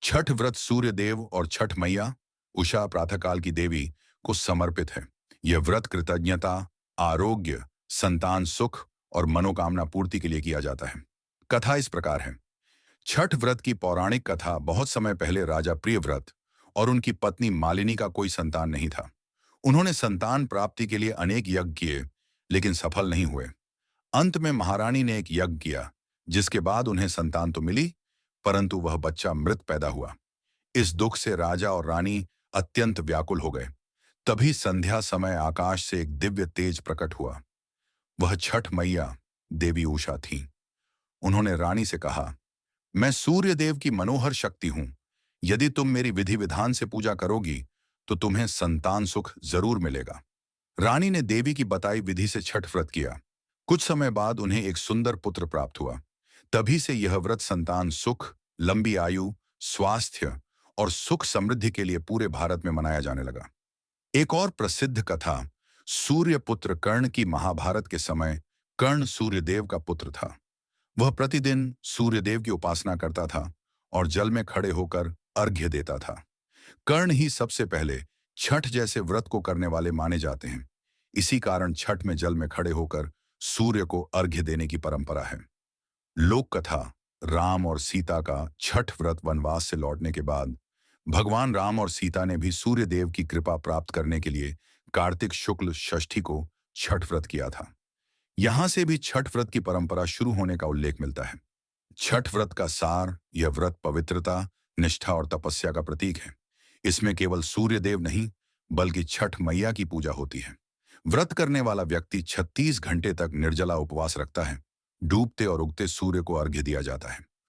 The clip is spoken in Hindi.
छठ व्रत सूर्य देव और छठ मैया उषा प्रातःकाल की देवी को समर्पित है। यह व्रत कृतज्ञता, आरोग्य, संतान सुख और मनोकामना पूर्ति के लिए किया जाता है। कथा इस प्रकार है। छठ व्रत की पौराणिक कथा। बहुत समय पहले राजा प्रियव्रत और उनकी पत्नी मालिनी का कोई संतान नहीं था। उन्होंने संतान प्राप्ति के लिए अनेक यज्ञ किए, लेकिन सफल नहीं हुए। अंत में महारानी ने एक यज्ञ किया, जिसके बाद उन्हें संतान तो मिली, परंतु वह बच्चा मृत पैदा हुआ। इस दुख से राजा और रानी अत्यंत व्याकुल हो गए। तभी संध्या समय आकाश से एक दिव्य तेज प्रकट हुआ। वह छठ मैया देवी उषा थी। उन्होंने रानी से कहा, मैं सूर्य देव की मनोहर शक्ति हूं। यदि तुम मेरी विधि विधान से पूजा करोगी तो तुम्हें संतान सुख जरूर मिलेगा। रानी ने देवी की बताई विधि से छठ व्रत किया। कुछ समय बाद उन्हें एक सुंदर पुत्र प्राप्त हुआ। तभी से यह व्रत संतान सुख, लंबी आयु, स्वास्थ्य और सुख समृद्धि के लिए पूरे भारत में मनाया जाने लगा। एक और प्रसिद्ध कथा सूर्य पुत्र कर्ण की। महाभारत के समय कर्ण सूर्यदेव का पुत्र था। वह प्रतिदिन सूर्यदेव की उपासना करता था और जल में खड़े होकर अर्घ्य देता था। कर्ण ही सबसे पहले छठ जैसे व्रत को करने वाले माने जाते हैं। इसी कारण छठ में जल में खड़े होकर सूर्य को अर्घ्य देने की परंपरा है। लोक कथा। राम और सीता का छठ व्रत। वनवास से लौटने के बाद भगवान राम और सीता ने भी सूर्य देव की कृपा प्राप्त करने के लिए कार्तिक शुक्ल षष्ठी को छठ व्रत किया था। यहां से भी छठ व्रत की परंपरा शुरू होने का उल्लेख मिलता है। छठ व्रत का सार। यह व्रत पवित्रता, निष्ठा और तपस्या का प्रतीक है। इसमें केवल सूर्य देव नहीं, बल्कि छठ मैया की पूजा होती है। व्रत करने वाला व्यक्ति 36 घंटे तक निर्जला उपवास रखता है। डूबते और उगते सूर्य को अर्घ्य दिया जाता है।